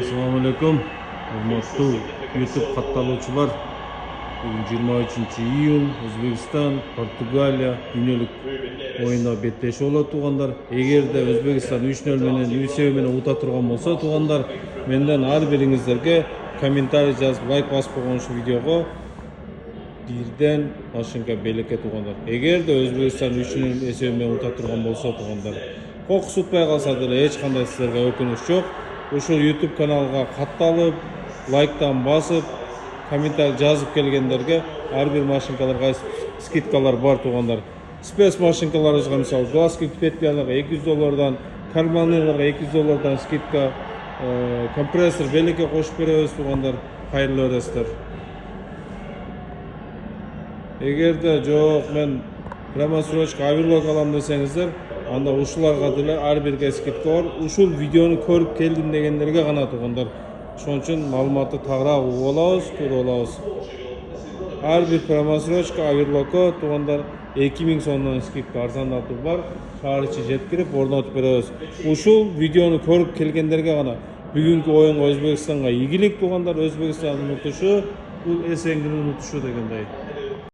Assalamu alaikum. Hurmatli YouTube kattalıçılar. Bugün 23 iyun Özbekistan, Portugaliya dünyülük oyunda betleşe ola tuğanlar. Eğer de Özbekistan 3-0 menen Ülsebe menen uta turgan bolsa tuğanlar, menden har biringizlerge kommentariy жазып, лайк басып койгон şu videoga birden машинка белекке туғандар. Егер де Өзбекстан 3-0 есебімен ұта тұрған болса туғандар, қоқыс ұтпай қалса деле еш қандай сіздерге өкініш жоқ. Ушул YouTube каналға катталып, лайктан басып, комментарий жазып келгендерге ар бир машинкаларга скидкалар бар туғандар. Спец машинкаларыбызга мисалы глазки петляларга $200, карманныйларга $200 скидка, компрессор белекке кошуп беребиз туғандар. Кайырлуу өрөсүздөр. Егер де жоқ мен прямо срочка авирлог алам десеңіздер, анда ушуларга деле ар бирге скидка бар. Ушул видеону көрүп келдим дегендерге гана тугундар. Ошон үчүн маалыматты тагыраак угуп алабыз, көрүп алабыз. Ар бир прямо срочка авирлогко тугундар 2000 сомдон скидка арзандатуу бар. Шаар ичи жеткирип орнотуп беребиз. Ушул видеону көрүп келгендерге гана бүгүнкү оюнга Өзбекстанга ийгилик тугундар. Өзбекстандын утушу бул эсеңдин утушу дегендей.